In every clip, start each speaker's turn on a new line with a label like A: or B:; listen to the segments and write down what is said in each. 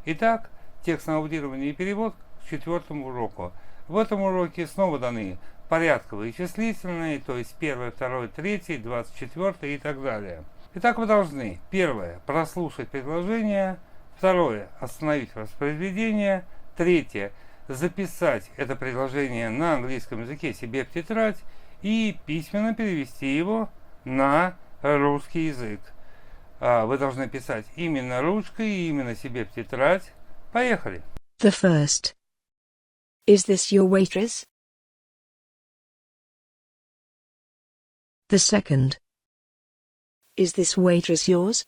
A: Итак, текст на аудирование и перевод к 4-му уроку. В этом уроке снова даны порядковые и числительные, то есть 1, 2, 3, 24 и так далее. Итак, вы должны: первое – прослушать предложение, второе – остановить воспроизведение, третье – записать это предложение на английском языке себе в тетрадь и письменно перевести его на русский язык. Вы должны писать именно ручкой и именно себе в тетрадь. Поехали!
B: The first. Is this your waitress? The second. Is this waitress yours?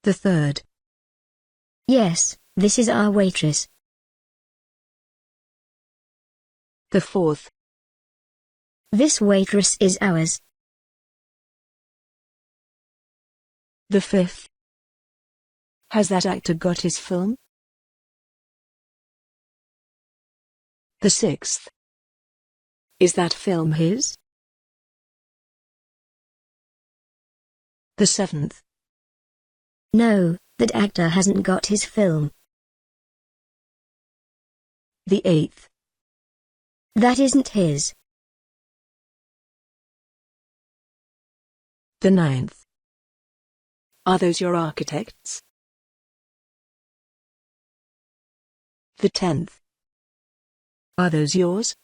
B: The third.
C: Yes, this is our waitress.
B: The fourth.
C: This waitress is ours.
B: The fifth. Has that actor got his film? The sixth. Is that film his? The seventh.
C: No, that actor hasn't got his film.
B: The eighth.
C: That isn't his.
B: The ninth. Are those your architects? The 10th. Are those yours?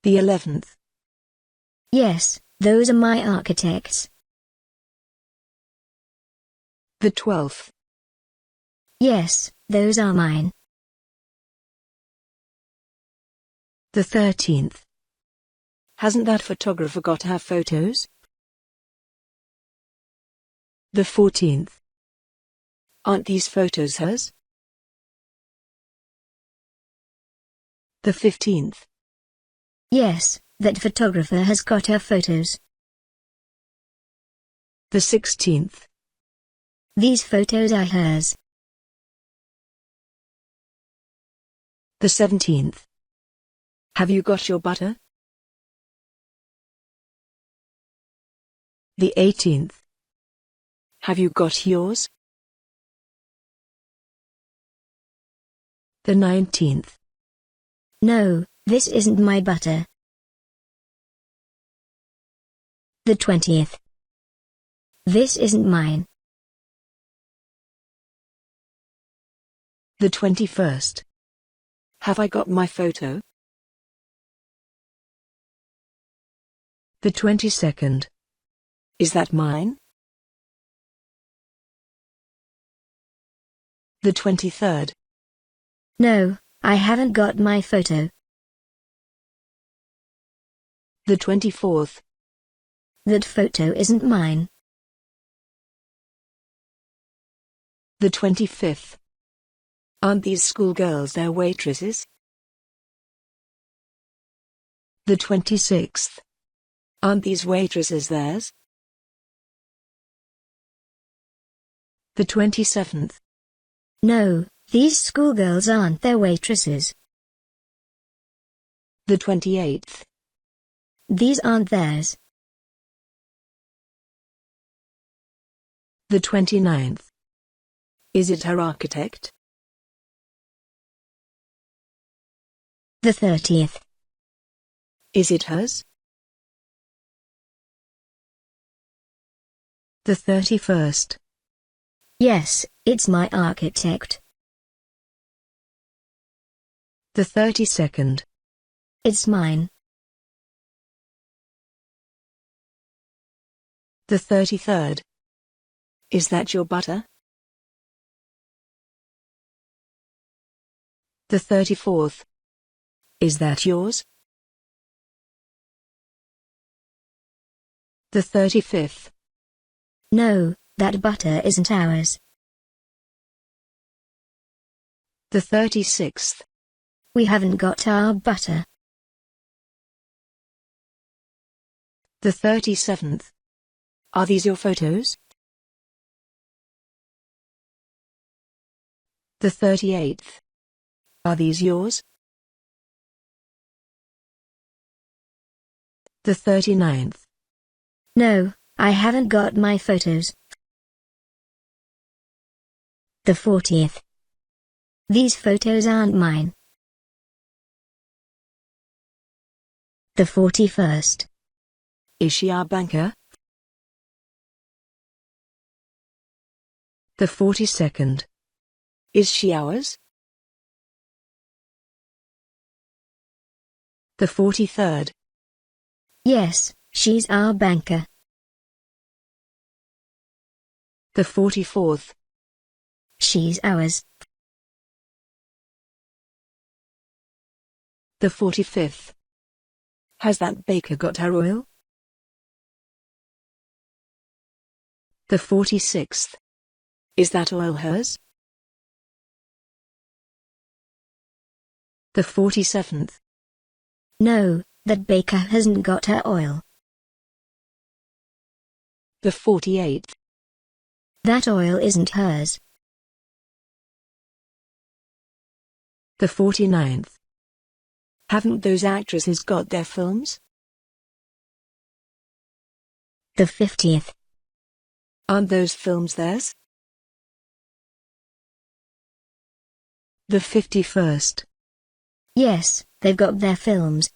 B: The 11th.
C: Yes, those are my architects.
B: The 12th.
C: Yes, those are mine.
B: The 13th. Hasn't that photographer got her photos? The 14th. Aren't these photos hers? The 15th.
C: Yes, that photographer has got her photos.
B: The 16th.
C: These photos are hers.
B: The 17th. Have you got your butter? The 18th. Have you got yours? The 19th.
C: No, this isn't my butter. The 20th. This isn't mine.
B: The 21st. Have I got my photo? The 22nd. Is that mine? The 23rd.
C: No, I haven't got my photo.
B: The 24th.
C: That photo isn't mine.
B: The 25th. Aren't these schoolgirls their waitresses? The 26th. Aren't these waitresses theirs? The 27th.
C: No, these schoolgirls aren't their waitresses.
B: The 28th.
C: These aren't theirs.
B: The 29th. Is it her architect?
C: The 30th.
B: Is it hers? The 31st.
C: Yes, it's my architect.
B: The 32nd.
C: It's mine.
B: The 33rd. Is that your butter? The 34th. Is that yours? The 35th.
C: No, that butter isn't ours.
B: The 36th.
C: We haven't got our butter.
B: The 37th. Are these your photos? The 38th. Are these yours? The 39th.
C: No, I haven't got my photos. The 40th. These photos aren't mine. The 41st.
B: Is she our banker? The 42nd. Is she ours? The 43rd.
C: Yes, she's our banker.
B: The 44th.
C: She's ours.
B: The 45th. Has that baker got her oil? The 46th. Is that oil hers? The 47th.
C: No, that baker hasn't got her oil.
B: The 48th.
C: That oil isn't hers.
B: The 49th. Haven't those actresses got their films?
C: The 50th.
B: Aren't those films theirs? The 51st.
C: Yes, they've got their films.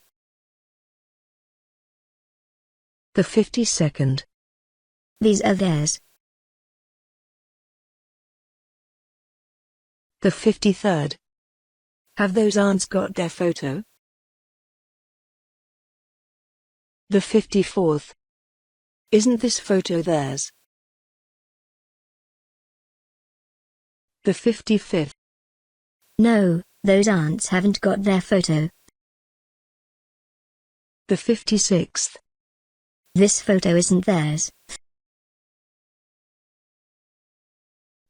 B: The 52nd.
C: These are theirs.
B: The 53rd. Have those aunts got their photo? The 54th. Isn't this photo theirs? The 55th.
C: No, those aunts haven't got their photo.
B: The 56th.
C: This photo isn't theirs.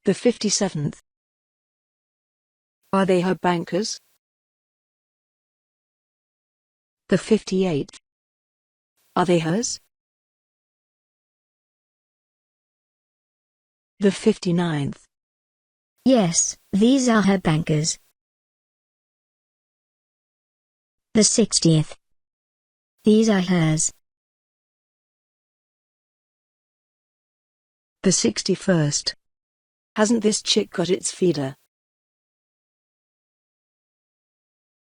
B: The 57th. Are they her bankers? The 58th. Are they hers? The 59th.
C: Yes, these are her bankers. The 60th. These are hers.
B: The 61st. Hasn't this chick got its feeder?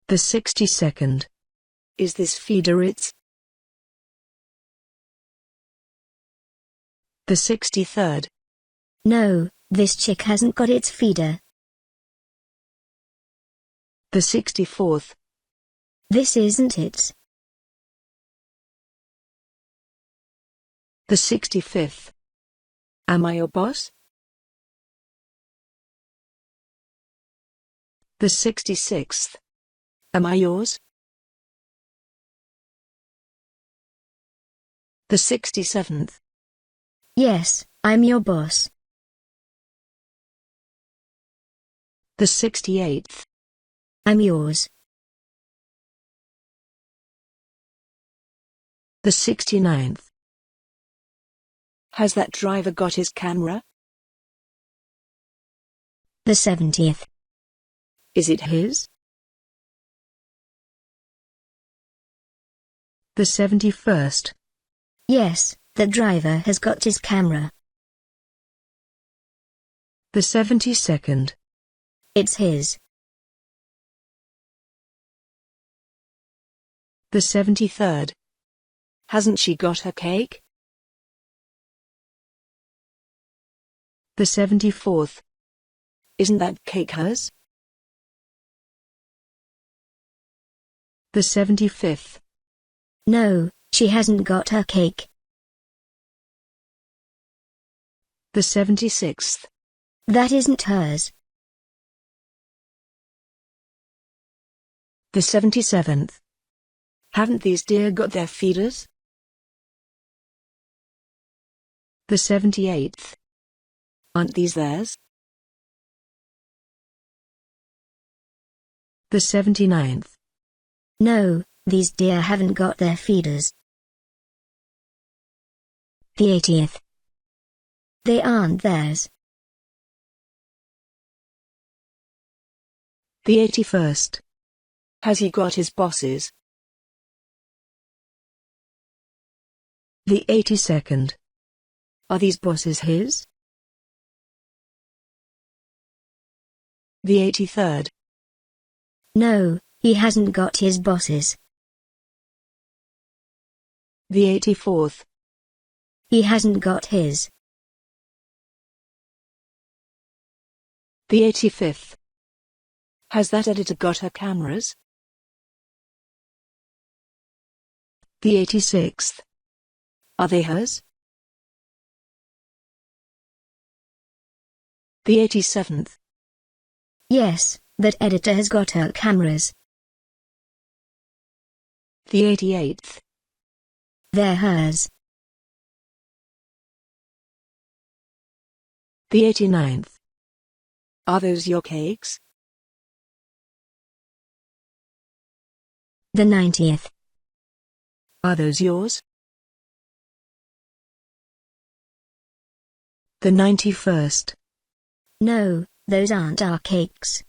B: The 62nd. Is this feeder its? The 63rd.
C: No, this chick hasn't got its feeder.
B: The 64th.
C: This isn't its.
B: The 65th. Am I your boss? The 66th. Am I yours? The 67th.
C: Yes, I'm your boss.
B: The 68th.
C: I'm yours.
B: The 69th. Has that driver got his camera?
C: The 70th.
B: Is it his? The 71st.
C: Yes, the driver has got his camera.
B: The 72nd.
C: It's his.
B: The 73rd. Hasn't she got her cake? The 74th. Isn't that cake hers? The 75th.
C: No, she hasn't got her cake.
B: The 76th.
C: That isn't hers.
B: The 77th. Haven't these deer got their feeders? The 78th. Aren't these theirs? The 79th.
C: No, these deer haven't got their feeders. The 80th. They aren't theirs.
B: The 81st. Has he got his bosses? The 82nd. Are these bosses his? The 83rd.
C: No, he hasn't got his bosses.
B: The 84th.
C: He hasn't got his.
B: The 85th. Has that editor got her cameras? The 86th. Are they hers? The 87th.
C: Yes, that editor has got her cameras.
B: The 88th.
C: They're hers.
B: The 89th. Are those your cakes?
C: The 90th.
B: Are those yours? The 91st.
C: No, those aren't our cakes.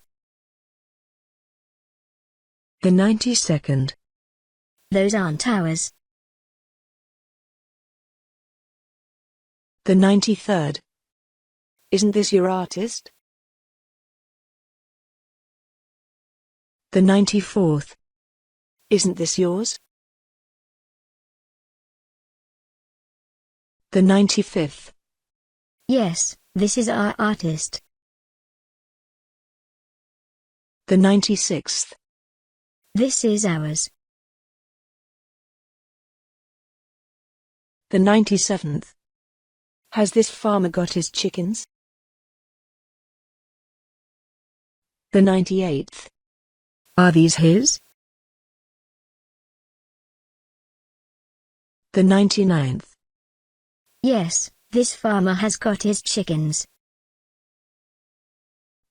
B: The 92nd.
C: Those aren't ours.
B: The 93rd. Isn't this your artist? The 94th. Isn't this yours? The 95th.
C: Yes, this is our artist.
B: The 96th.
C: This is ours.
B: The 97th. Has this farmer got his chickens? The 98th. Are these his? The 99th.
C: Yes, this farmer has got his chickens.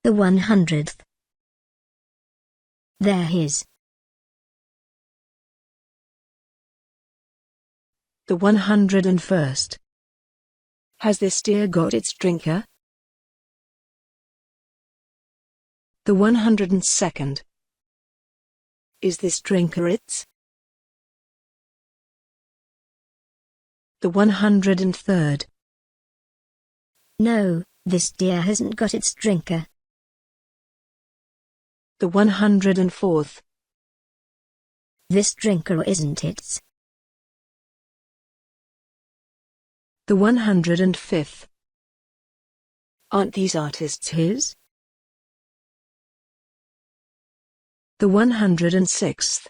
C: The 100th. They're his.
B: The 101st. Has this steer got its drinker? The 102nd. Is this drinker its? The 103rd.
C: No, this deer hasn't got its drinker.
B: The 104th.
C: This drinker isn't its.
B: The 105th. Aren't these artists his? The 106th.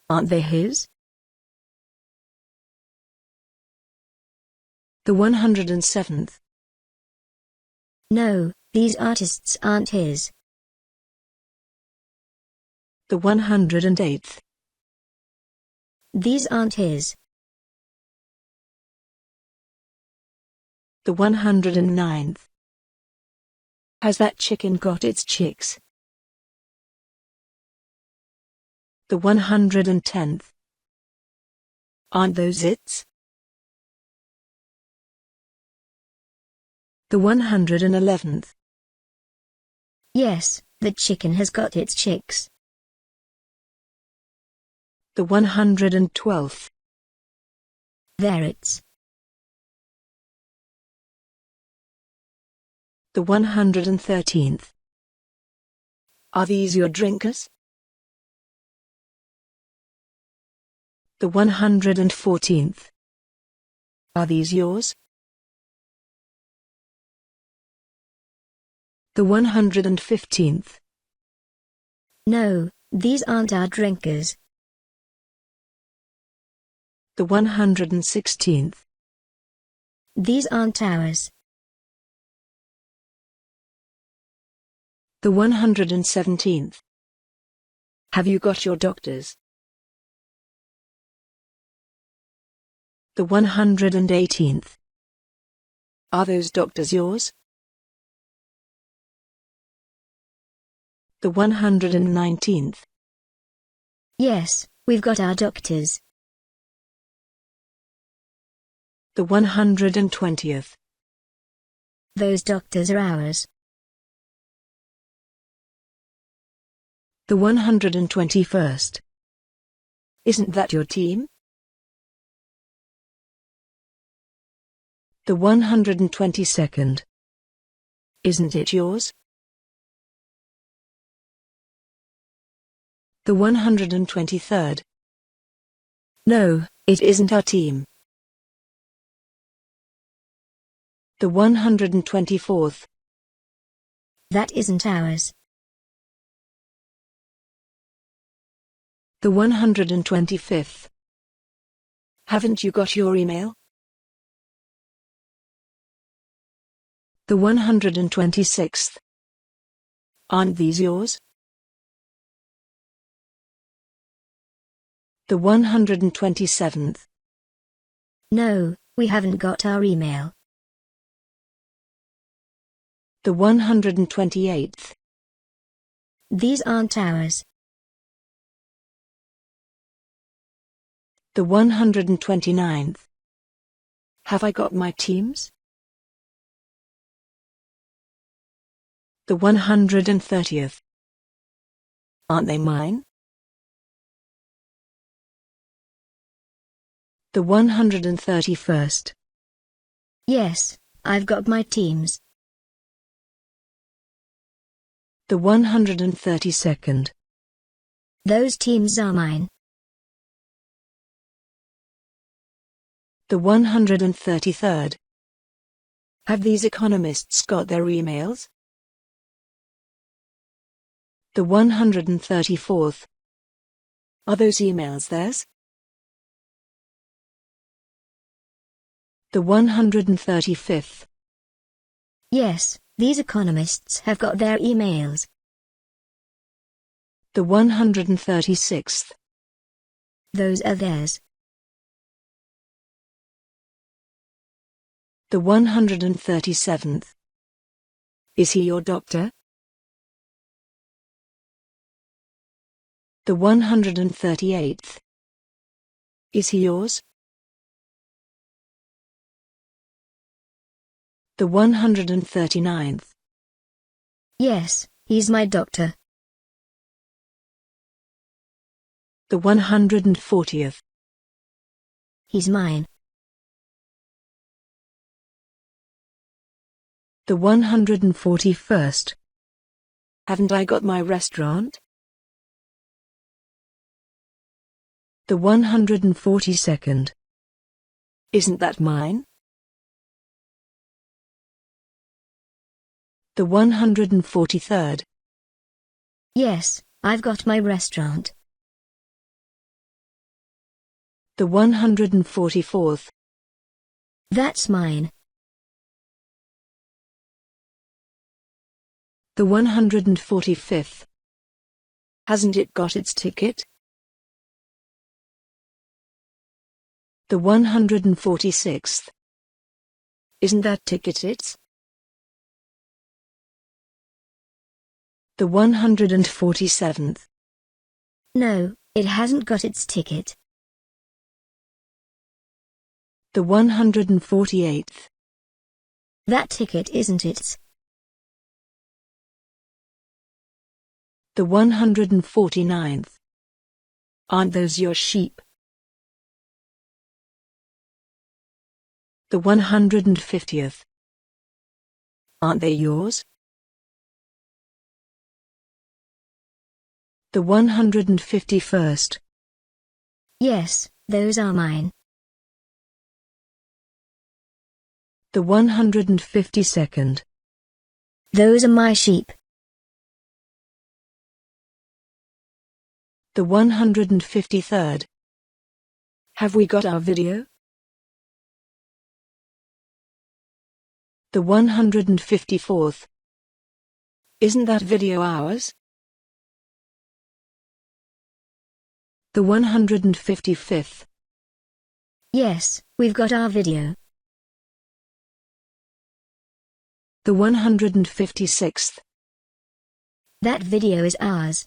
B: Aren't they his? The 107th.
C: No, these artists aren't his.
B: The 108th.
C: These aren't his.
B: The 109th. Has that chicken got its chicks? The 110th. Aren't those its? The 111th.
C: Yes, the chicken has got its chicks.
B: The 112th.
C: They're its.
B: The 113th. Are these your drinkers? The 114th. Are these yours? The 115th.
C: No, these aren't our drinkers.
B: The 116th.
C: These aren't ours.
B: The 117th. Have you got your doctors? The 118th. Are those doctors yours? The 119th.
C: Yes, we've got our doctors.
B: The 120th.
C: Those doctors are ours.
B: The 121st. Isn't that your team? The 122nd. Isn't it yours? The 123rd. No, it isn't our team. The 124th.
C: That isn't ours.
B: The 125th. Haven't you got your email? The 126th. Aren't these yours? The 127th.
C: No, we haven't got our email.
B: The 128th.
C: These aren't ours.
B: The 129th. Have I got my teams? The 130th. Aren't they mine? The 131st.
C: Yes, I've got my teams.
B: The 132nd.
C: Those teams are mine.
B: The 133rd. Have these economists got their emails? The 134th. Are those emails theirs? The 135th.
C: Yes, these economists have got their emails.
B: The 136th.
C: Those are theirs.
B: The 137th. Is he your doctor? The 138th. Is he yours? The 139th.
C: Yes, he's my doctor.
B: The 140th.
C: He's mine.
B: The 141st. Haven't I got my restaurant? The 142nd. Isn't that mine? The 143rd.
C: Yes, I've got my restaurant.
B: The 144th.
C: That's mine.
B: The 145th. Hasn't it got its ticket? The 146th. Isn't that ticket its? The 147th.
C: No, it hasn't got its ticket.
B: The 148th.
C: That ticket isn't its.
B: The 149th. Aren't those your sheep? The 150th. Aren't they yours? The 151st.
C: Yes, those are mine.
B: The 152nd.
C: Those are my sheep.
B: The 153rd. Have we got our video? The 154th. Isn't that video ours? The 155th.
C: Yes, we've got our video.
B: The 156th.
C: That video is ours.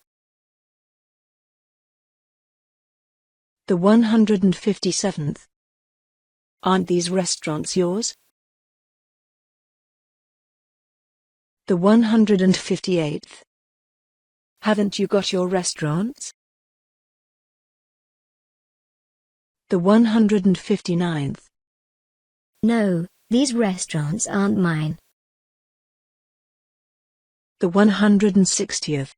B: The 157th. Aren't these restaurants yours? The 158th. Haven't you got your restaurants? The 159th.
C: No, these restaurants aren't mine.
B: The 160th.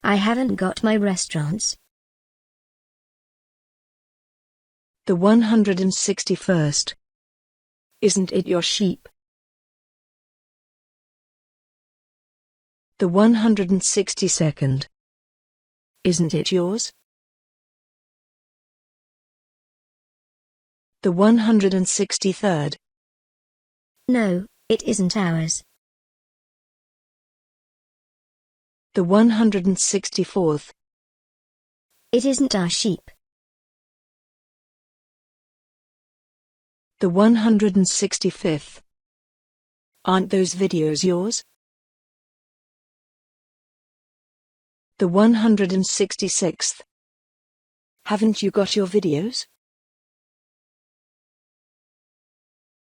C: I haven't got my restaurants.
B: The 161st. Isn't it your sheep? The 162nd. Isn't it yours? The 163rd.
C: No, it isn't ours.
B: The 164th.
C: It isn't our sheep.
B: The 165th. Aren't those videos yours? The 166th. Haven't you got your videos?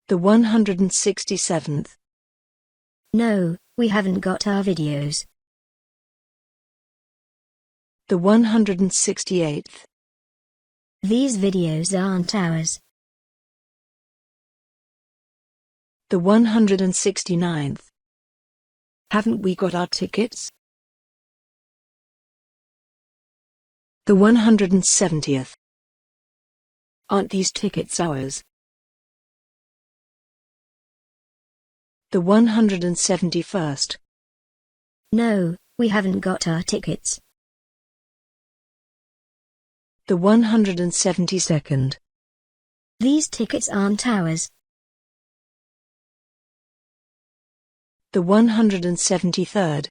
B: The 167th.
C: No, we haven't got our videos.
B: The 168th.
C: These videos aren't ours.
B: The 169th. Haven't we got our tickets? The 170th. Aren't these tickets ours? The 171st.
C: No, we haven't got our tickets.
B: The 172nd.
C: These tickets aren't ours.
B: The 173rd.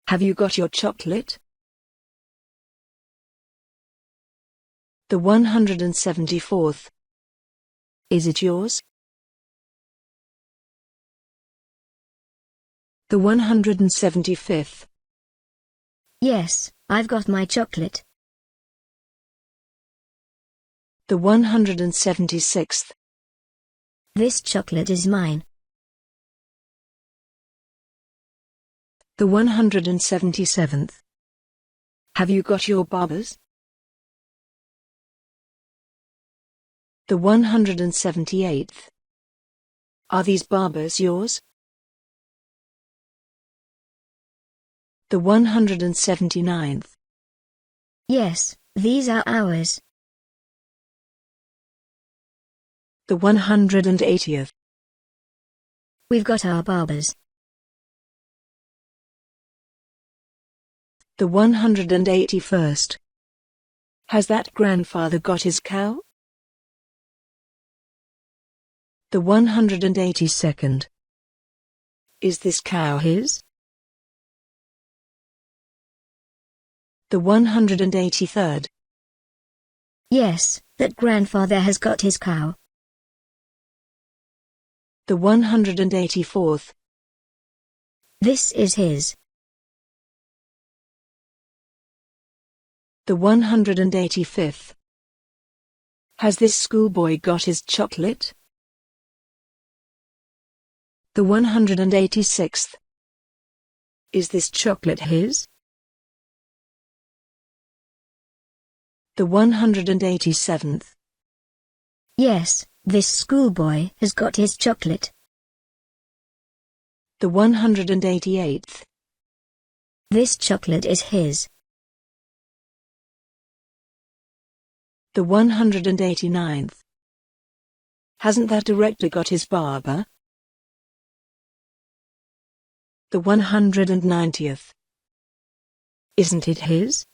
B: Have you got your chocolate? The 174th. Is it yours? The 175th.
C: Yes, I've got my chocolate.
B: The 176th.
C: This chocolate is mine.
B: The 177th. Have you got your barbers? The 178th. Are these barbers yours? The 179th.
C: Yes, these are ours.
B: The 180th.
C: We've got our barbers.
B: The 181st. Has that grandfather got his cow? The 182nd. Is this cow his? The 183rd.
C: Yes, that grandfather has got his cow.
B: The 184th.
C: This is his.
B: The 185th. Has this schoolboy got his chocolate? The 186th. Is this chocolate his? The 187th.
C: Yes, this schoolboy has got his chocolate.
B: The 188th.
C: This chocolate is his.
B: The 189th. Hasn't that director got his barber? The 190th. Isn't it his?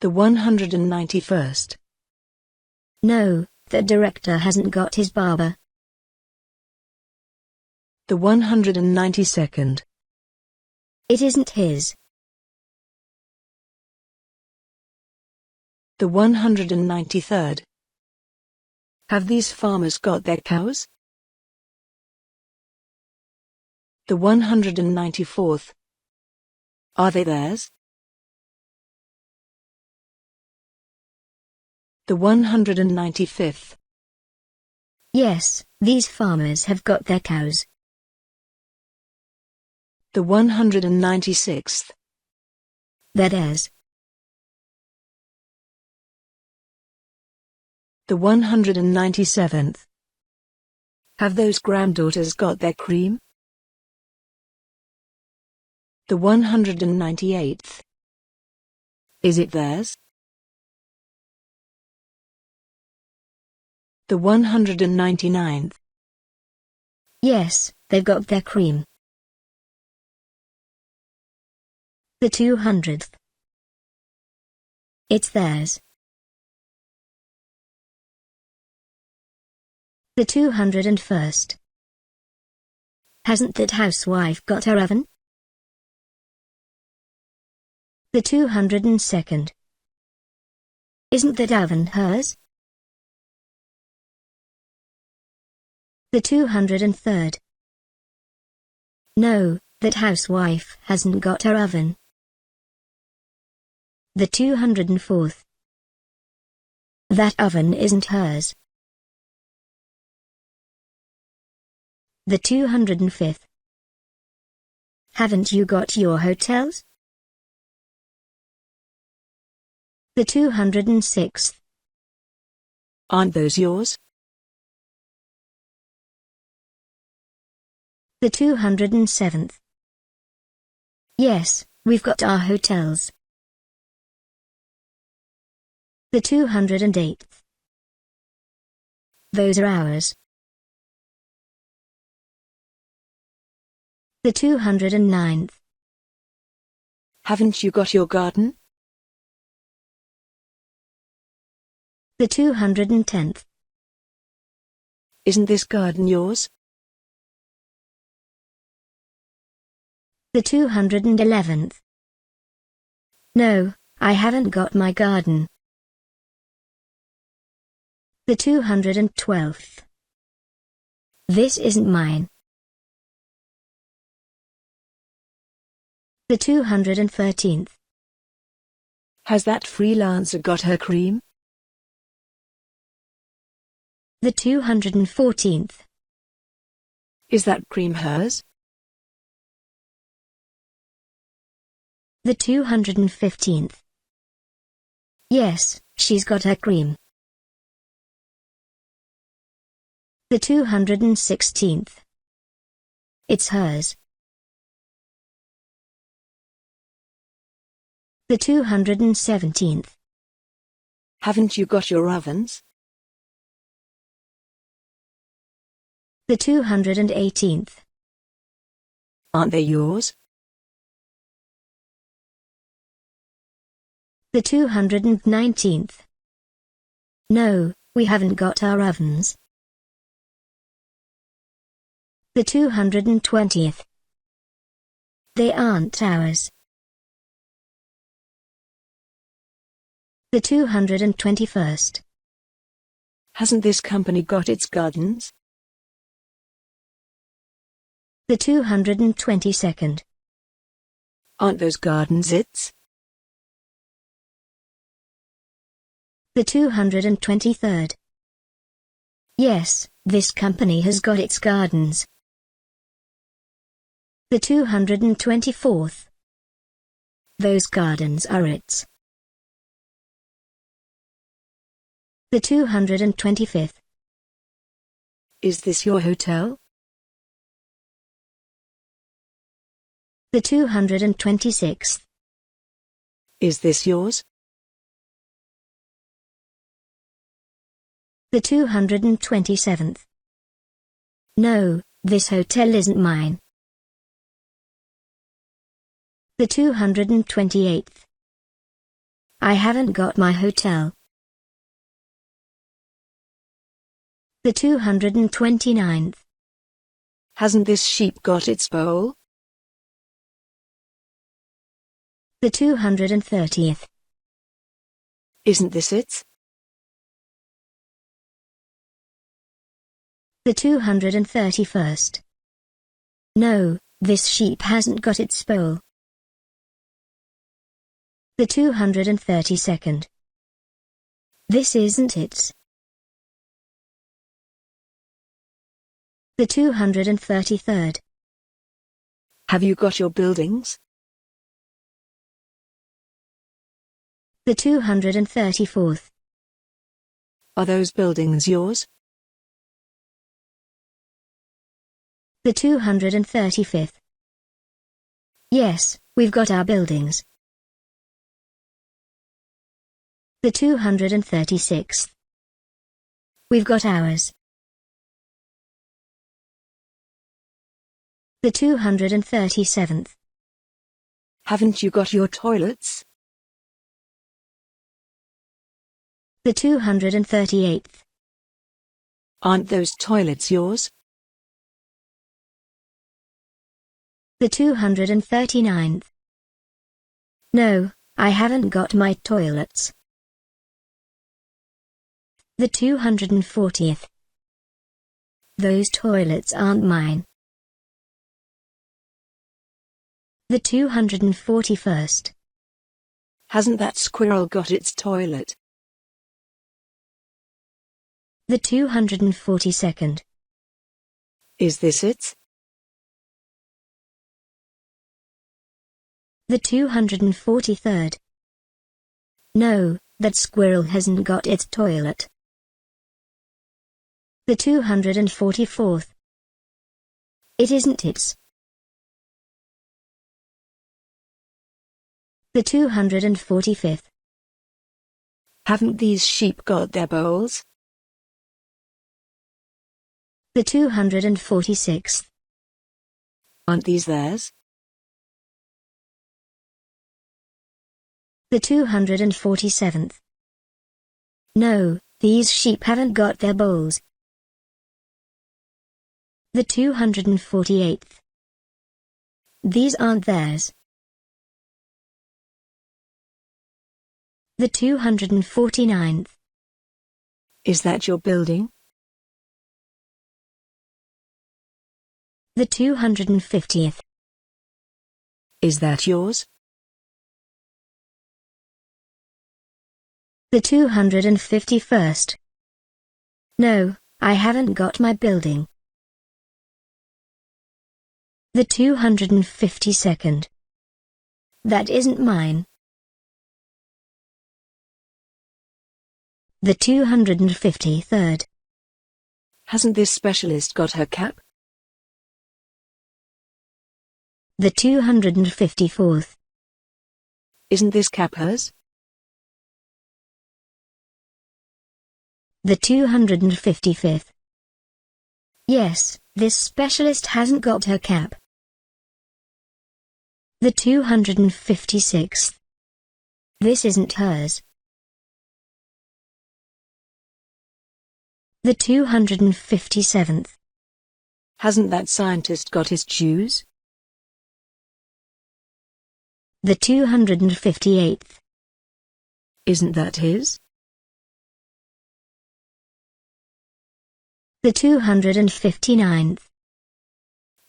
B: The 191st.
C: No, the director hasn't got his barber.
B: The 192nd.
C: It isn't his.
B: The 193rd. Have these farmers got their cows? The 194th. Are they theirs? The 195th.
C: Yes, these farmers have got their cows.
B: The 196th.
C: They're theirs.
B: The 197th. Have those granddaughters got their cream? The 198th. Is it theirs? The 199th.
C: Yes, they've got their cream. The 200th. It's theirs. The 201st. Hasn't that housewife got her oven? The 202nd. Isn't that oven hers? The 203rd. No, that housewife hasn't got her oven. The 204th. That oven isn't hers. The 205th. Haven't you got your hotels? The 206th.
B: Aren't those yours?
C: The 207th. Yes, we've got our hotels. The 208th. Those are ours. The 209th.
B: Haven't you got your garden?
C: The 210th.
B: Isn't this garden yours?
C: The 211th. No, I haven't got my garden. The 212th. This isn't mine. The 213th.
B: Has that freelancer got her cream?
C: The 214th.
B: Is that cream hers?
C: The 215th. Yes, she's got her cream. The 216th. It's hers. The 217th.
B: Haven't you got your ovens?
C: The 218th.
B: Aren't they yours?
C: The 219th. No, we haven't got our ovens. The 220th. They aren't ours. The 221st.
B: Hasn't this company got its gardens?
C: The 222nd.
B: Aren't those gardens its?
C: The 223rd. Yes, this company has got its gardens. The 224th. Those gardens are its. The 225th.
B: Is this your hotel?
C: The 226th.
B: Is this yours?
C: The 227th. No, this hotel isn't mine. The 228th. I haven't got my hotel. The 229th.
B: Hasn't this sheep got its bowl?
C: The 230th.
B: Isn't this its?
C: The 231st. No, this sheep hasn't got its bowl. The 232nd. This isn't its. The 233rd.
B: Have you got your buildings?
C: The 234th.
B: Are those buildings yours?
C: The 235th. Yes, we've got our buildings. The 236th. We've got ours. The 237th.
B: Haven't you got your toilets?
C: The 238th.
B: Aren't those toilets yours?
C: The 239th. No, I haven't got my toilets. The 240th. Those toilets aren't mine. The 241st.
B: Hasn't that squirrel got its toilet?
C: The 242nd.
B: Is this it?
C: The 243rd. No, that squirrel hasn't got its toilet. The 244th. It isn't its. The 245th.
B: Haven't these sheep got their bowls?
C: The 246th.
B: Aren't these theirs?
C: The 247th. No, these sheep haven't got their bowls. The 248th. These aren't theirs. The 249th.
B: Is that your building?
C: The 250th.
B: Is that yours?
C: The 251st. No, I haven't got my building. The 252nd. That isn't mine. The 253rd.
B: Hasn't this specialist got her cap?
C: The 254th.
B: Isn't this cap hers?
C: The 255th. Yes, this specialist hasn't got her cap. The 256th. This isn't hers. The 257th.
B: Hasn't that scientist got his dues?
C: The 258th.
B: Isn't that his?
C: The 259th.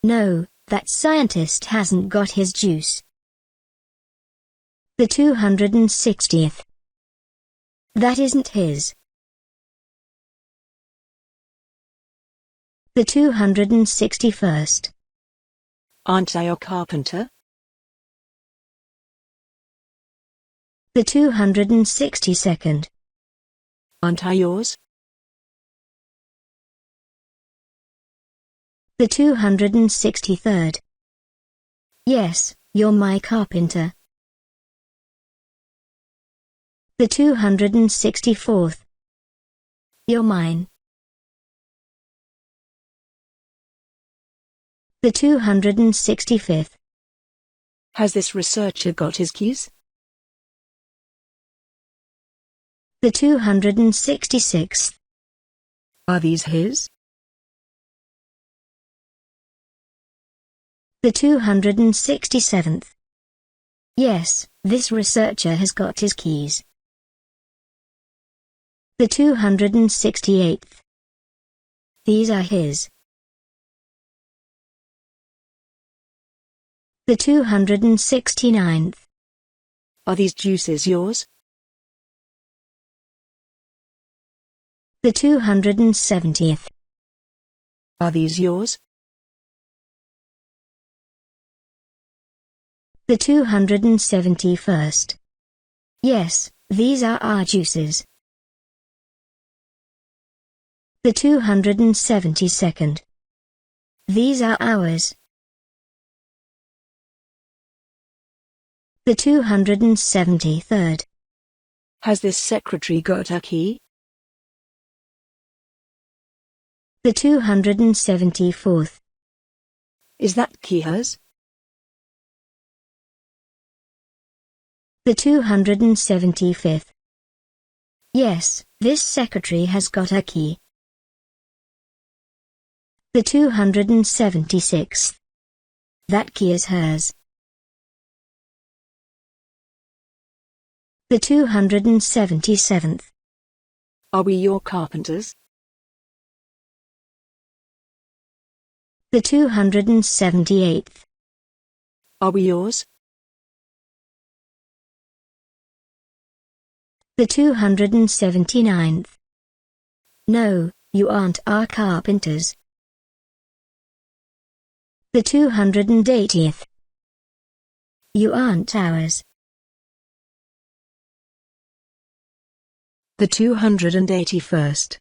C: No, that scientist hasn't got his juice. The 260th. That isn't his. The 261st.
B: Aren't I your carpenter?
C: The 262nd.
B: Aren't I yours?
C: The 263rd. Yes, you're my carpenter. The 264th. You're mine. The 265th.
B: Has this researcher got his keys?
C: The 266th.
B: Are these his?
C: The 267th. Yes, this researcher has got his keys. The 268th. These are his. The 269th.
B: Are these juices yours?
C: The 270th.
B: Are these yours?
C: The 271st. Yes, these are our juices. The 272nd. These are hours. The 273rd.
B: Has this secretary got a key?
C: The 274th.
B: Is that key hers?
C: The 275th. Yes, this secretary has got a key. The 276th. That key is hers. The 277th.
B: Are we your carpenters?
C: The 278th.
B: Are we yours?
C: The 279th. No, you aren't our carpenters. The 280th. You aren't ours.
B: The 281st.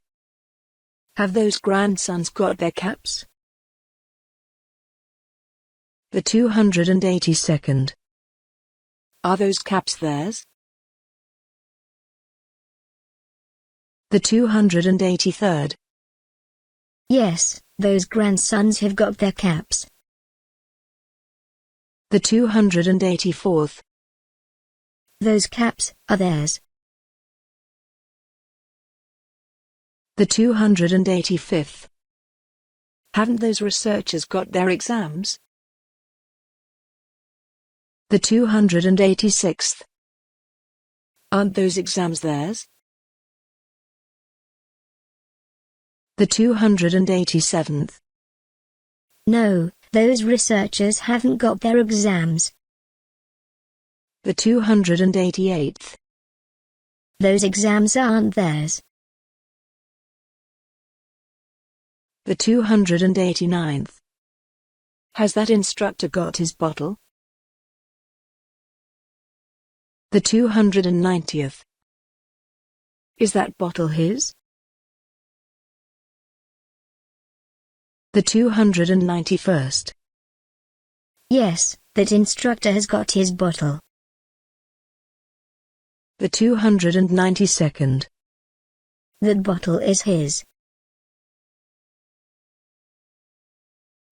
B: Have those grandsons got their caps? The 282nd. Are those caps theirs? The 283rd.
C: Yes, those grandsons have got their caps.
B: The 284th.
C: Those caps are theirs.
B: The 285th. Haven't those researchers got their exams? The 286th. Aren't those exams theirs? The 287th.
C: No, those researchers haven't got their exams.
B: The 288th.
C: Those exams aren't theirs.
B: The 289th. Has that instructor got his bottle? The 290th. Is that bottle his? The 291st.
C: Yes, that instructor has got his bottle.
B: The 292nd.
C: That bottle is his.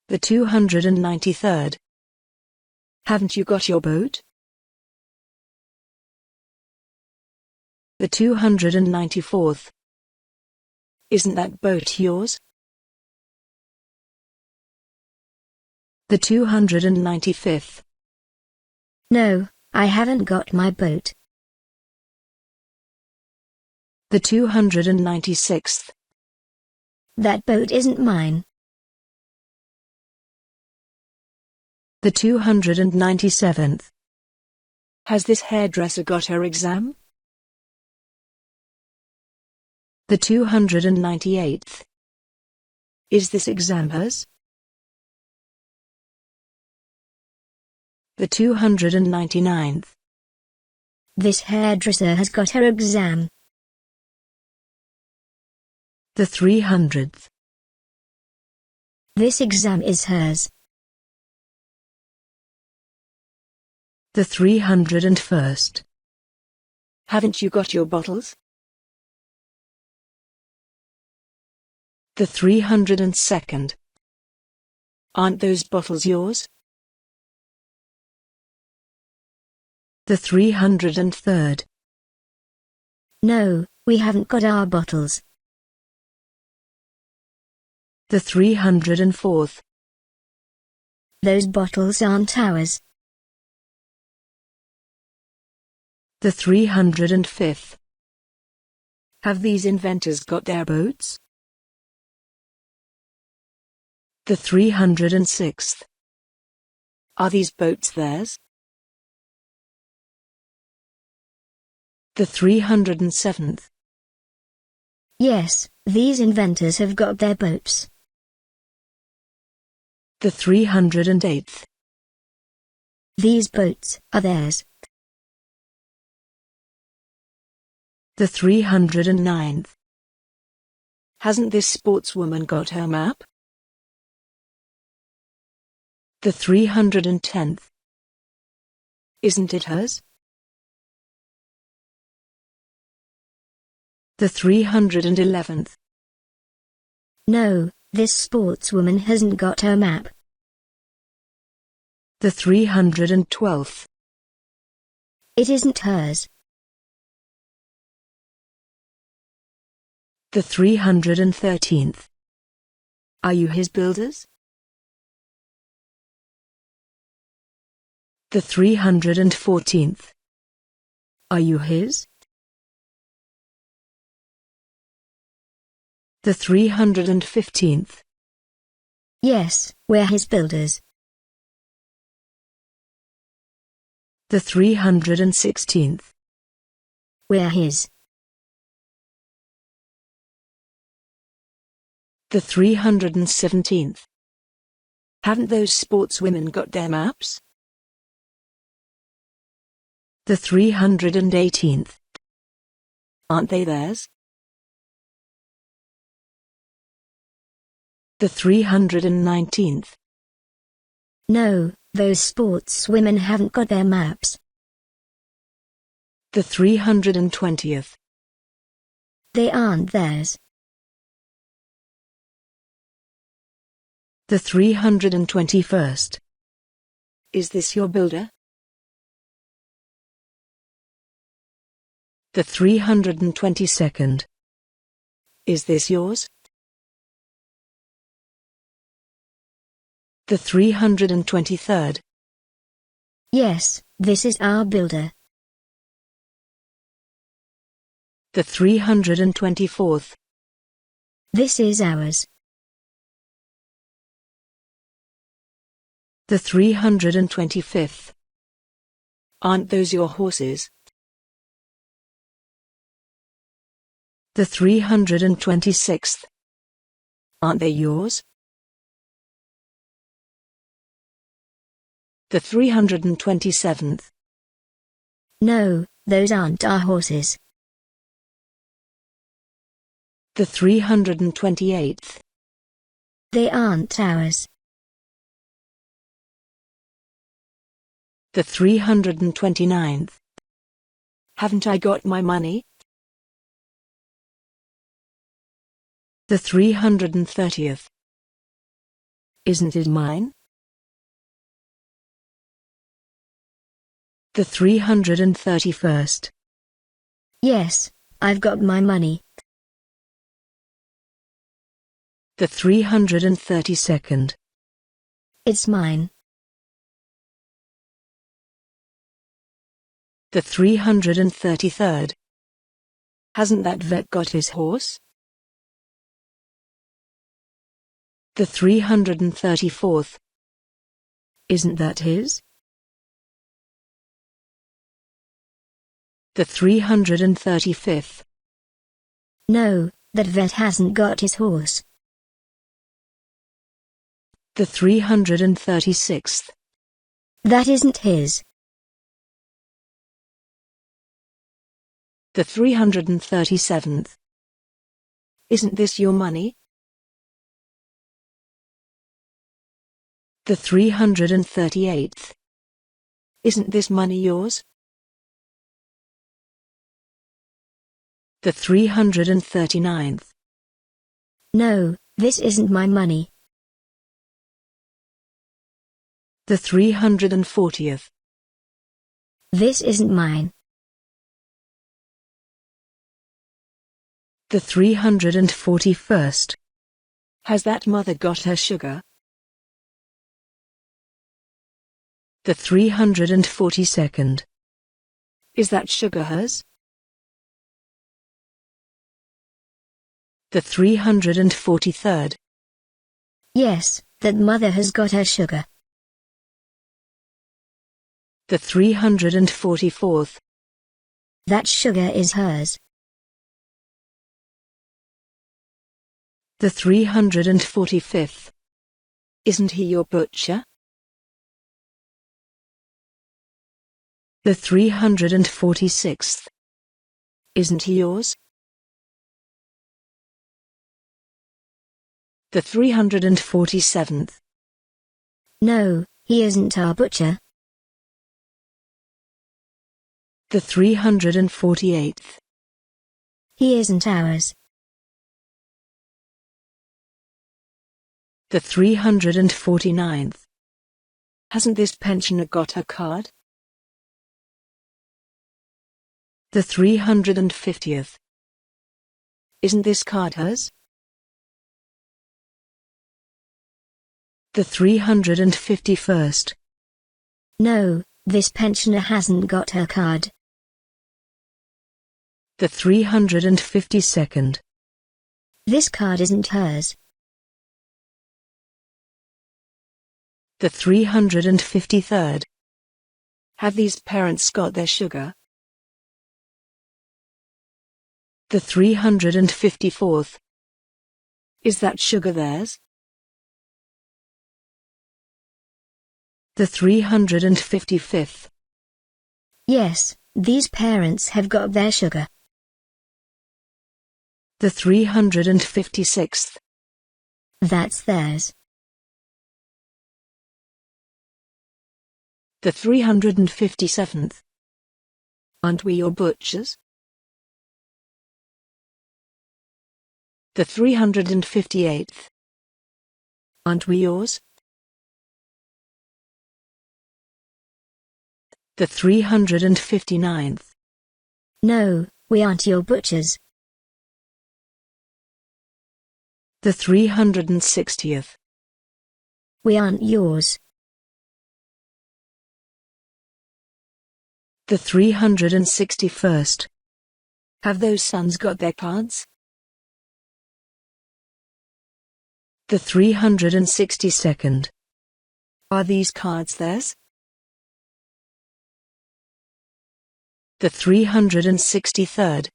B: The 293rd. Haven't you got your boat? The 294th. Isn't that boat yours? The 295th.
C: No, I haven't got my boat.
B: The 296th.
C: That boat isn't mine.
B: The 297th. Has this hairdresser got her exam? The 298th. Is this exam hers? The 299th.
C: This hairdresser has got her exam.
B: The 300th.
C: This exam is hers.
B: The 301st. Haven't you got your bottles? The 302nd. Aren't those bottles yours? The 303rd.
C: No, we haven't got our bottles.
B: The 304th.
C: Those bottles aren't ours.
B: The 305th. Have these inventors got their boats? The 306th. Are these boats theirs? The 307th.
C: Yes, these inventors have got their boats.
B: The 308th.
C: These boats are theirs.
B: The 309th. Hasn't this sportswoman got her map? The 310th. Isn't it hers? The 311th.
C: No, this sportswoman hasn't got her map.
B: The 312th.
C: It isn't hers.
B: The 313th. Are you his builders? The 314th. Are you his? The 315th.
C: Yes, we're his builders.
B: The 316th.
C: We're his.
B: The 317th. Haven't those sportswomen got their maps? The 318th. Aren't they theirs? The 319th.
C: No, those sportswomen haven't got their maps.
B: The 320th.
C: They aren't theirs.
B: The 321st. Is this your builder? The 322nd. Is this yours? The 323rd.
C: Yes, this is our builder.
B: The 324th.
C: This is ours.
B: The 325th. Aren't those your horses? The 326th. Aren't they yours? The 327th.
C: No, those aren't our horses.
B: The 328th.
C: They aren't ours.
B: The 329th. Haven't I got my money? The 330th. Isn't it mine? The 331st.
C: Yes, I've got my money.
B: The 332nd.
C: It's mine.
B: The 333rd. Hasn't that vet got his horse? The 334th. Isn't that his? The 335th.
C: No, that vet hasn't got his horse.
B: The 336th.
C: That isn't his.
B: The 337th. Isn't this your money? The 338th. Isn't this money yours? The 339th.
C: No, this isn't my money.
B: The 340th.
C: This isn't mine.
B: The 341st. Has that mother got her sugar? The 342nd. Is that sugar hers? The 343rd.
C: Yes, that mother has got her sugar.
B: The 344th.
C: That sugar is hers.
B: The 345th. Isn't he your butcher? The 346th. Isn't he yours? The 347th.
C: No, he isn't our butcher.
B: The 348th.
C: He isn't ours.
B: The 349th. Hasn't this pensioner got her card? The 350th. Isn't this card hers? The 351st.
C: No, this pensioner hasn't got her card.
B: The 352nd.
C: This card isn't hers.
B: The 353rd. Have these parents got their sugar? The 354th. Is that sugar theirs? The 355th.
C: Yes, these parents have got their sugar.
B: The 356th.
C: That's theirs.
B: The 357th. Aren't we your butchers? The 358th. Aren't we yours? The 359th.
C: No, we aren't your butchers.
B: The 360th.
C: We aren't yours.
B: The 361st. Have those sons got their cards? The 362nd. Are these cards theirs? The 363rd.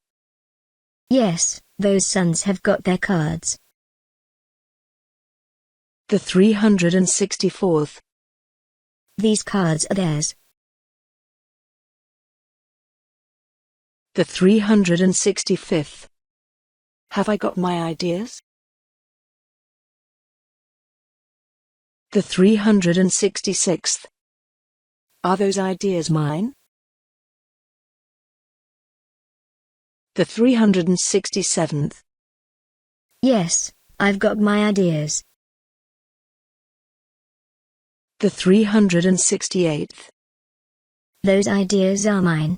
C: Yes, those sons have got their cards.
B: The 364th.
C: These cards are theirs.
B: The 365th. Have I got my ideas? The 366th. Are those ideas mine? The 367th.
C: Yes, I've got my ideas.
B: The 368th.
C: Those ideas are mine.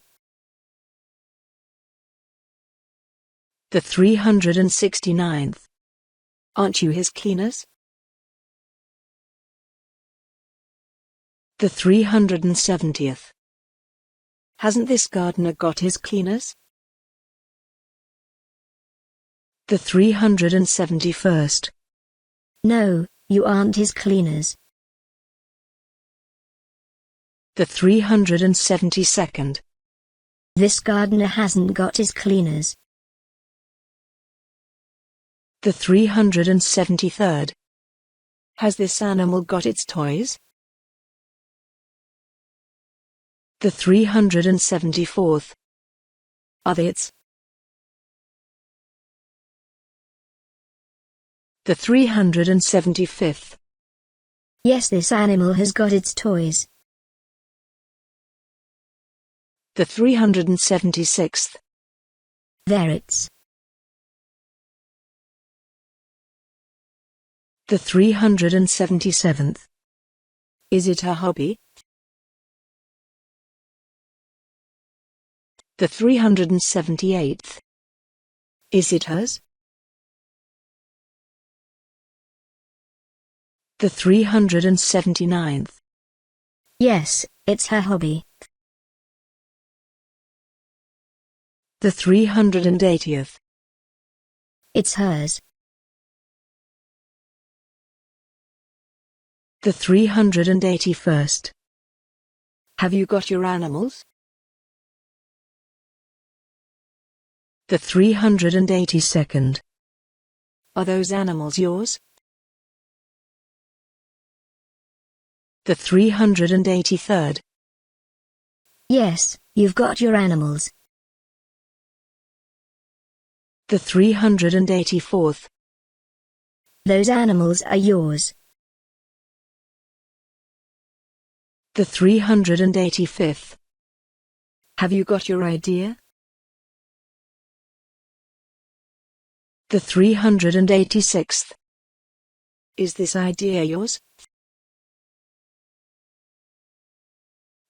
B: The 369th. Aren't you his cleaners? The 370th. Hasn't this gardener got his cleaners? The 371st.
C: No, you aren't his cleaners.
B: The 372nd.
C: This gardener hasn't got his cleaners.
B: The 373rd. Has this animal got its toys? The 374th. Are they its? The 375th.
C: Yes, this animal has got its toys.
B: The 376th.
C: They're its.
B: The 377th. Is it her hobby? The 378th. Is it hers? The 379th.
C: Yes, it's her hobby.
B: The 380th.
C: It's hers.
B: The 381st. Have you got your animals? The 382nd. Are those animals yours? The 383rd.
C: Yes, you've got your animals.
B: The 384th.
C: those animals are yours.
B: The 385th. Have you got your idea? The 386th. Is this idea yours?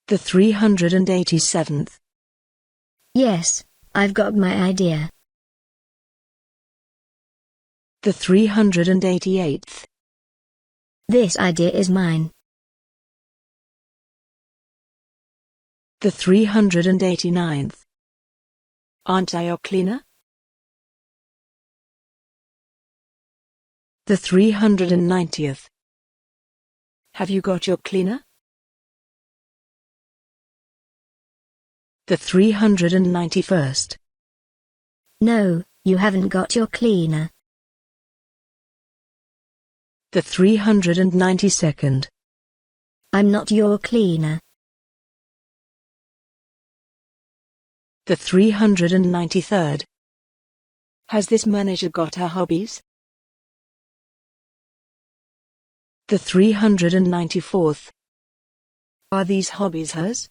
B: The 387th.
C: Yes, I've got my idea.
B: The 388th.
C: This idea is mine.
B: The 389th. Aren't I your cleaner? The 390th. Have you got your cleaner? The 391st.
C: No, you haven't got your cleaner.
B: The 392nd.
C: I'm not your cleaner.
B: The 393rd. Has this manager got her hobbies? The 394th. Are these hobbies hers?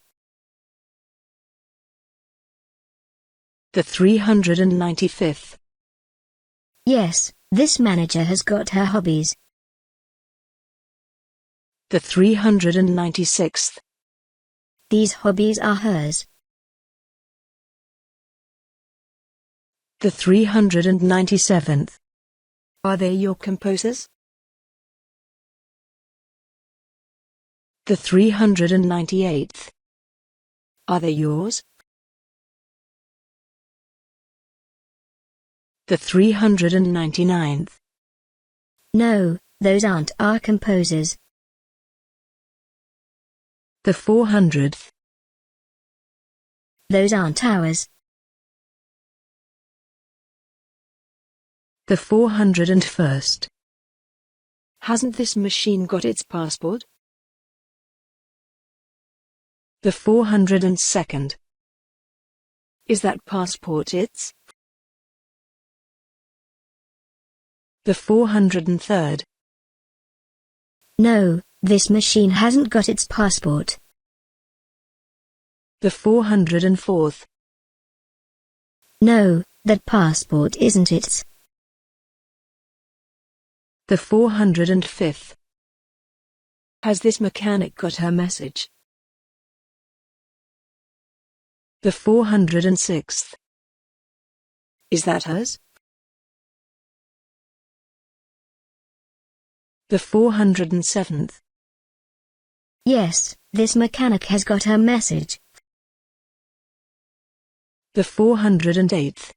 B: The 395th.
C: Yes, this manager has got her hobbies.
B: The 396th.
C: These hobbies are hers.
B: The 397th. Are they your composers? The 398th. Are they yours? The 399th.
C: No, those aren't our composers.
B: The 400th.
C: Those aren't ours.
B: The 401st. Hasn't this machine got its passport? The 402nd. Is that passport its? The 403rd.
C: No, this machine hasn't got its passport.
B: The 404th.
C: No, that passport isn't its.
B: The 405th. Has this mechanic got her message? The 406th. Is that hers? The 407th.
C: Yes, this mechanic has got her message.
B: The 408th.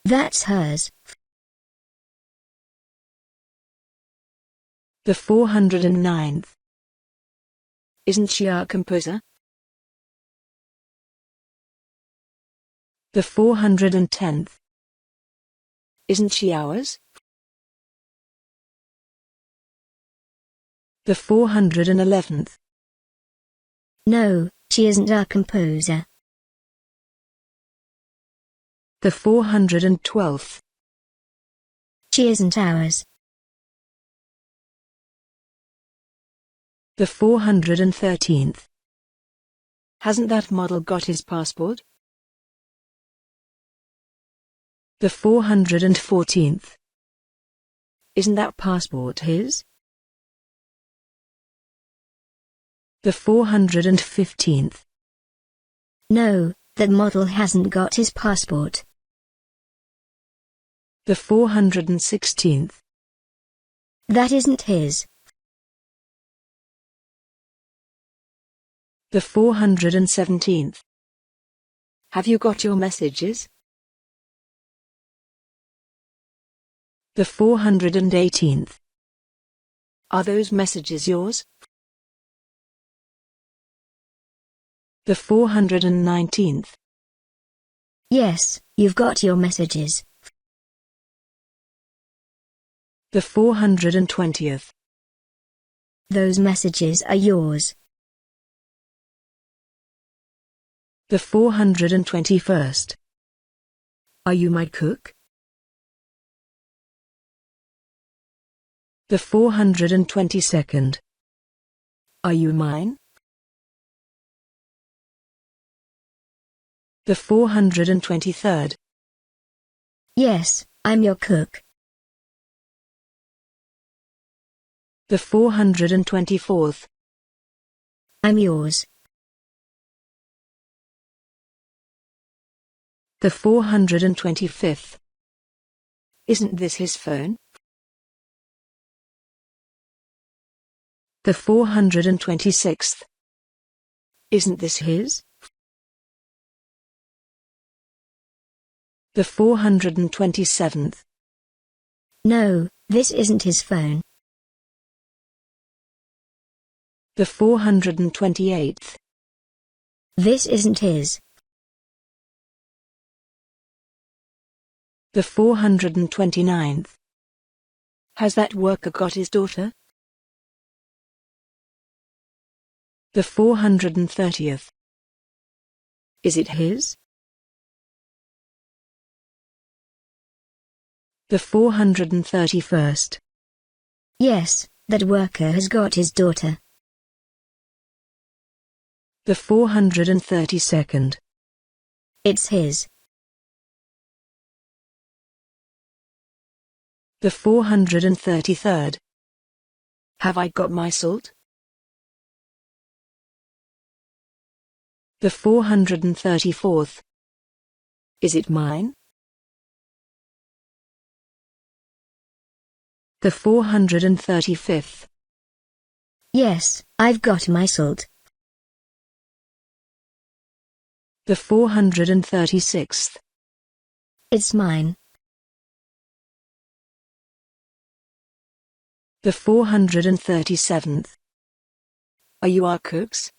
C: That's hers.
B: The 409th. Isn't she our composer? The 410th. Isn't she ours? The 411th.
C: No, she isn't our composer.
B: The 412th.
C: She isn't ours.
B: The 413th. Hasn't that model got his passport? The 414th. Isn't that passport his? The 415th.
C: No, that model hasn't got his passport.
B: The 416th.
C: That isn't his.
B: The 417th. Have you got your messages? The 418th. Are those messages yours? The 419th.
C: Yes, you've got your messages.
B: The 420th.
C: Those messages are yours.
B: The 421st. Are you my cook? The 422nd. Are you mine? The 423rd.
C: Yes, I'm your cook.
B: The 424th.
C: I'm yours.
B: The 425th. Isn't this his phone? The 426th. Isn't this his? The 427th.
C: No, this isn't his phone.
B: The 428th.
C: This isn't his.
B: The 429th. Has that worker got his daughter? The 430th. Is it his? The 431st.
C: Yes, that worker has got his daughter.
B: The 432nd.
C: It's his.
B: The 433rd. Have I got my salt? The 434th. Is it mine? The 435th.
C: Yes, I've got my salt.
B: The 436th.
C: It's mine.
B: The 437th. Are you our cooks?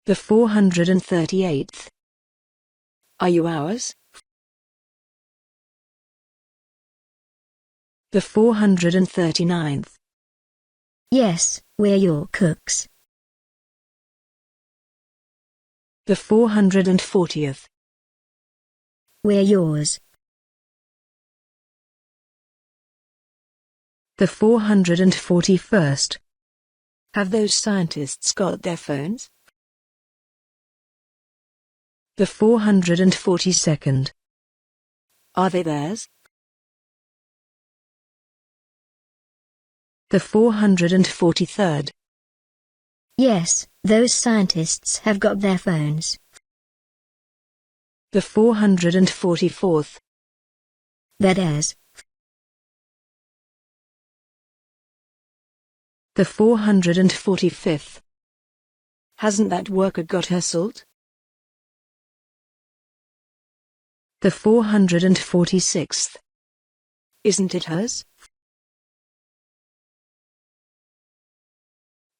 B: The 438th. Are you ours? The 439th.
C: Yes, we're your cooks.
B: The 440th.
C: We're yours.
B: The 441st. Have those scientists got their phones? The 442nd. Are they theirs? The 443rd.
C: Yes, those scientists have got their phones.
B: The 444th.
C: They're theirs.
B: The 445th. Hasn't that worker got her salt? The 446th. Isn't it hers?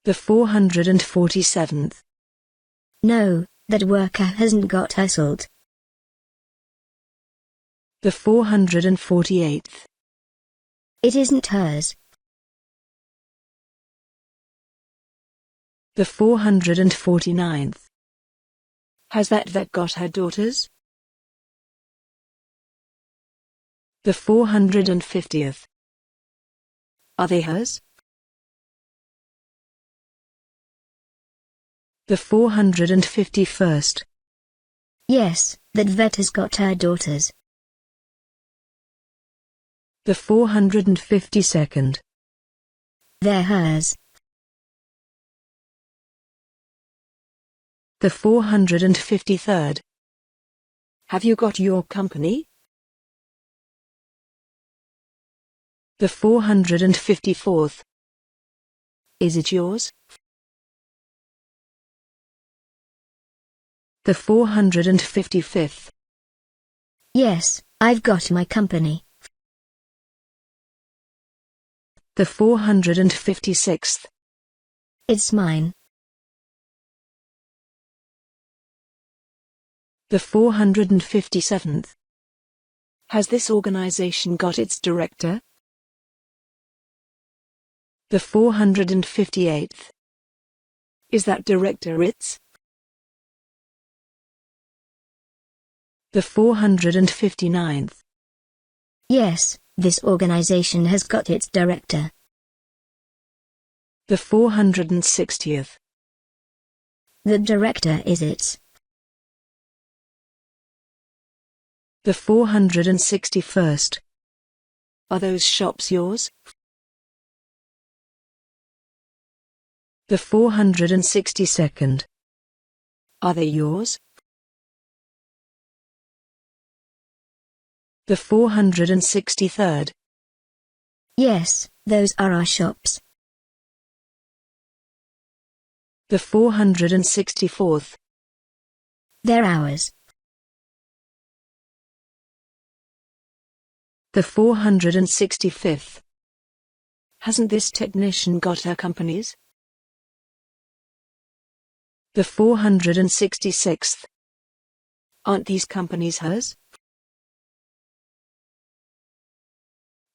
B: The 447th.
C: No, that worker hasn't got her salt.
B: The 448th.
C: It isn't hers.
B: The 449th. Has that vet got her daughters? The 450th. Are they hers? The 451st.
C: Yes, that vet has got her daughters.
B: The 452nd.
C: They're hers.
B: The 453rd. Have you got your company? The 454th. Is it yours? The 455th.
C: Yes, I've got my company.
B: The 456th.
C: It's mine.
B: The 457th. Has this organization got its director? The 458th. Is that director its? The 459th.
C: Yes, this organization has got its director.
B: The 460th.
C: The director is its.
B: The 461st. Are those shops yours? The 462nd. Are they yours? The 463rd.
C: Yes, those are our shops.
B: The 464th.
C: They're ours.
B: The 465th. Hasn't this technician got her companies? The 466th. Aren't these companies hers?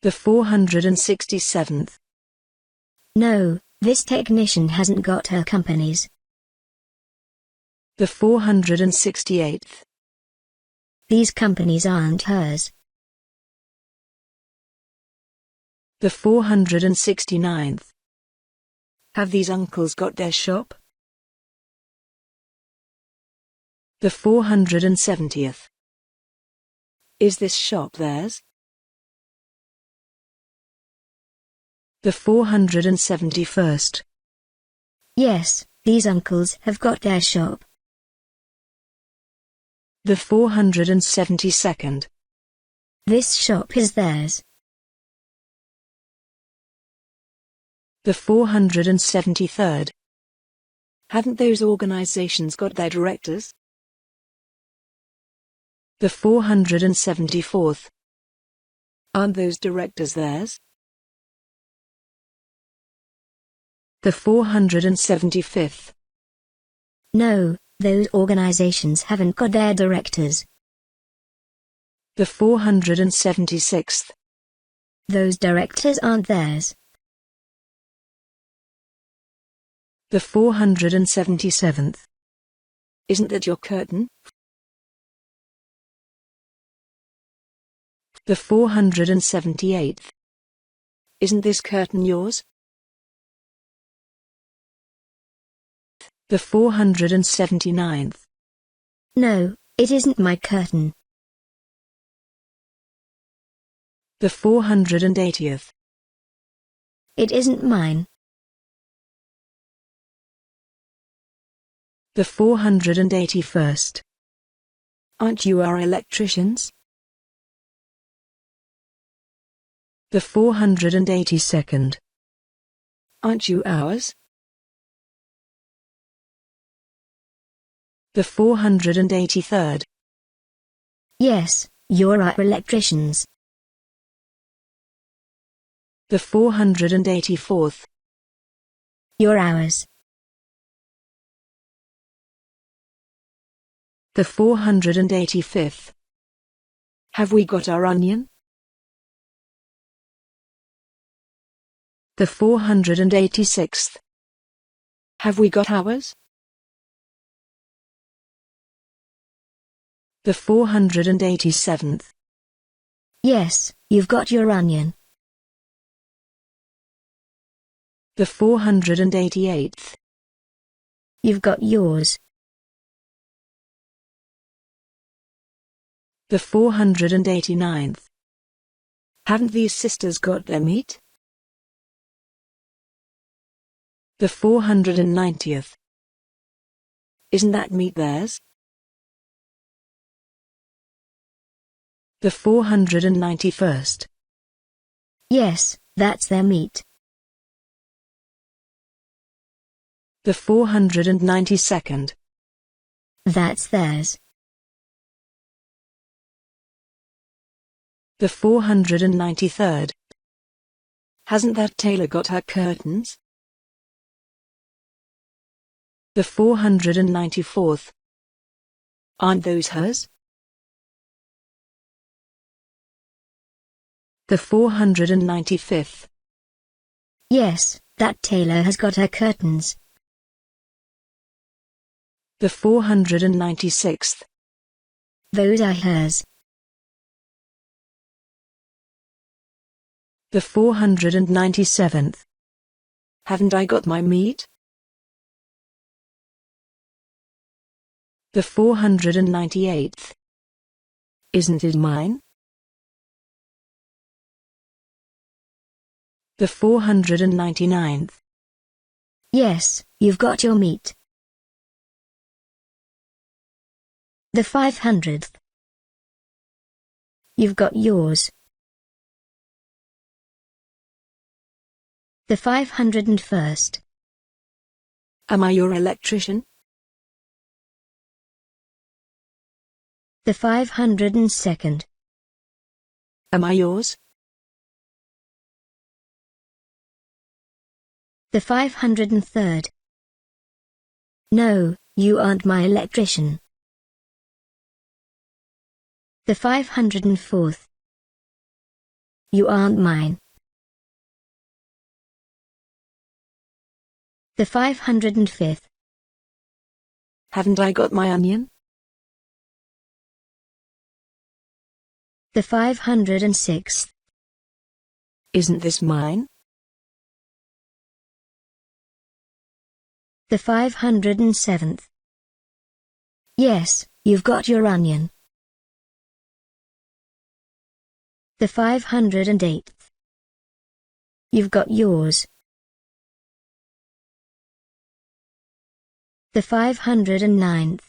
B: The 467th.
C: No, this technician hasn't got her companies.
B: The 468th.
C: These companies aren't hers.
B: The 469th. Have these uncles got their shop? The 470th. Is this shop theirs? The 471st.
C: Yes, these uncles have got their shop.
B: The 472nd.
C: This shop is theirs.
B: The 473rd. Haven't those organizations got their directors? The 474th. Aren't those directors theirs? The 475th.
C: No, those organizations haven't got their directors.
B: The 476th.
C: Those directors aren't theirs.
B: The 477th. Isn't that your curtain? The 478th. Isn't this curtain yours? The 479th.
C: No, it isn't my curtain.
B: The 480th.
C: It isn't mine.
B: The 481st. Aren't you our electricians? The 482nd. Aren't you ours? The 483rd.
C: Yes, you're our electricians.
B: The 484th.
C: You're ours.
B: The 485th. Have we got our onion? The 486th. Have we got ours? The 487th.
C: Yes, you've got your onion.
B: The 488th.
C: You've got yours.
B: The 489th. Haven't these sisters got their meat? The 490th. Isn't that meat theirs? The 491st.
C: Yes, that's their meat.
B: The 492nd.
C: That's theirs.
B: The 493rd. Hasn't that tailor got her curtains? The 494th. Aren't those hers? The 495th.
C: Yes, that tailor has got her curtains.
B: The 496th.
C: Those are hers.
B: The 497th. Haven't I got my meat? The 498th. Isn't it mine? The 499th.
C: Yes, you've got your meat. The 500th. You've got yours. The 501st.
B: Am I your electrician?
C: The 502nd.
B: Am I yours?
C: The 503rd. No, you aren't my electrician. The 504th. You aren't mine. The 505th.
B: Haven't I got my onion?
C: The 506th.
B: Isn't this mine?
C: The 507th. Yes, you've got your onion. The 508th. You've got yours. The 509th.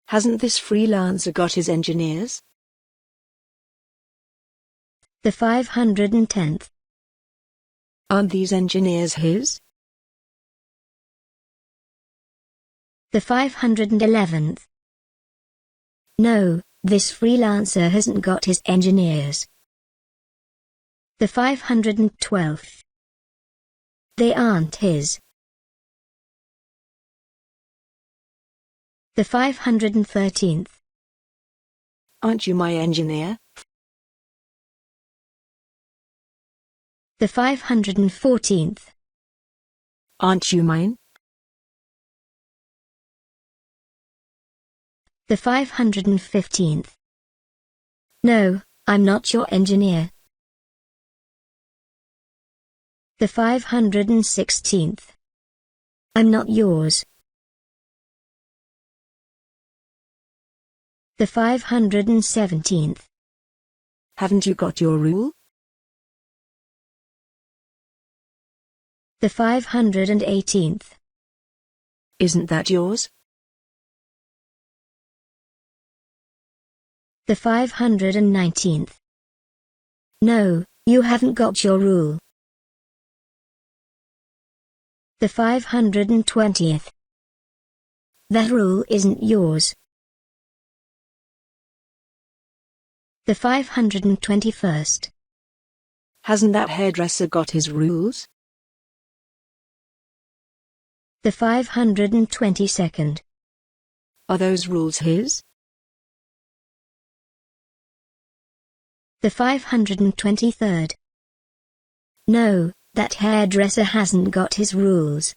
B: Hasn't this freelancer got his engineers?
C: The 510th.
B: Aren't these engineers his?
C: The 511th. No, this freelancer hasn't got his engineers. The 512th. They aren't his. The 513th.
B: Aren't you my engineer?
C: The 514th.
B: Aren't you mine?
C: The 515th. No, I'm not your engineer. The 516th. I'm not yours. The 517th.
B: Haven't you got your rule?
C: The 518th.
B: Isn't that yours?
C: The 519th. No, you haven't got your rule. The 520th. That rule isn't yours. The 521st.
B: Hasn't that hairdresser got his rules?
C: The 522nd.
B: Are those rules his?
C: The 523rd. No, that hairdresser hasn't got his rules.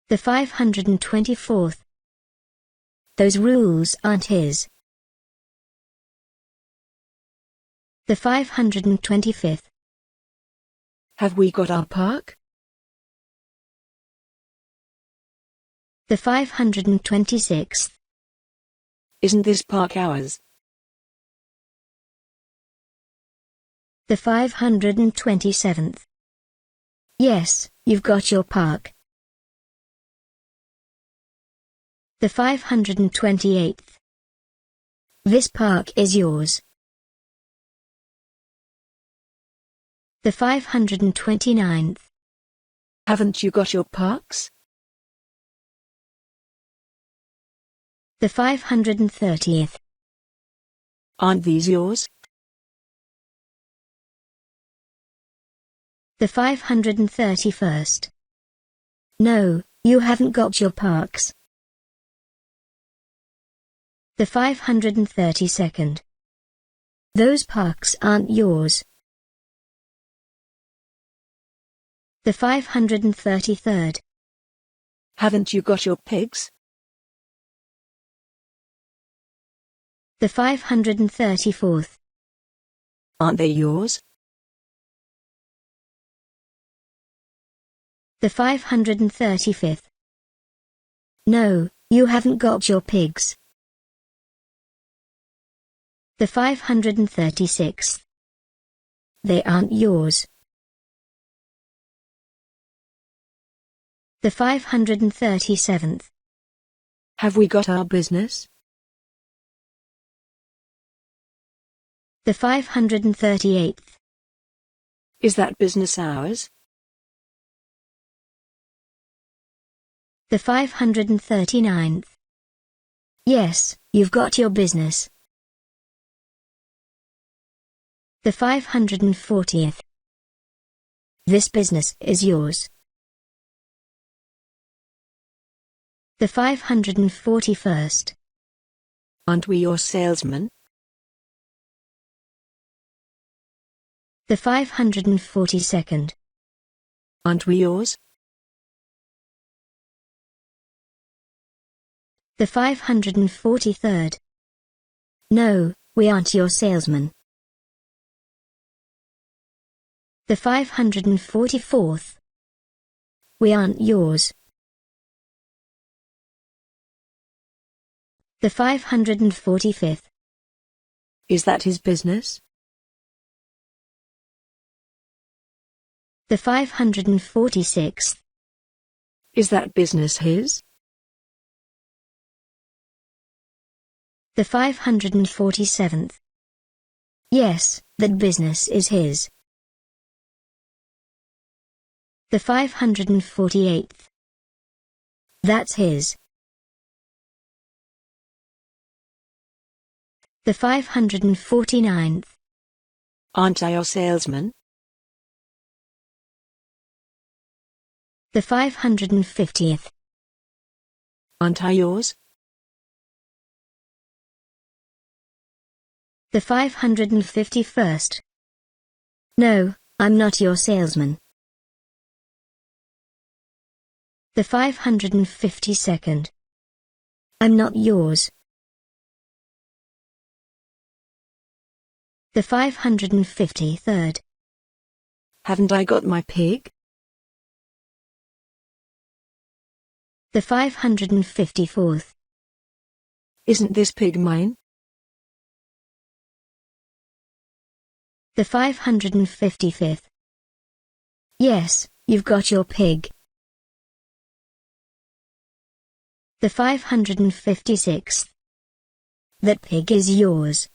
C: The 524th. Those rules aren't his. The 525th.
B: Have we got our park?
C: The 526th.
B: Isn't this park ours?
C: The 527th. Yes, you've got your park. The 528th. This park is yours. The 529th.
B: Haven't you got your parks?
C: The 530th.
B: Aren't these yours?
C: The 531st. No, you haven't got your parks. The 532nd. Those parks aren't yours. The 533rd.
B: Haven't you got your pigs?
C: The 534th.
B: Aren't they yours?
C: The 535th. No, you haven't got your pigs. The 536th. They aren't yours. The 537th.
B: Have we got our business?
C: The 538th.
B: Is that business ours?
C: The 539th. Yes, you've got your business. The 540th. This business is yours. The 541st.
B: Aren't we your salesman?
C: The 542nd.
B: Aren't we yours?
C: The 543rd. No, we aren't your salesman. The 544th. We aren't yours. The 545th.
B: Is that his business?
C: The 546th.
B: Is that business his?
C: The 547th. Yes, that business is his. The 548th. That's his. The 549th.
B: Aren't I your salesman?
C: The 550th.
B: Aren't I yours?
C: The 551st. No, I'm not your salesman. The 552nd. I'm not yours. The 553rd.
B: Haven't I got my pig?
C: The 554th.
B: Isn't this pig mine?
C: The 555th. Yes, you've got your pig. The 556th. That pig is yours.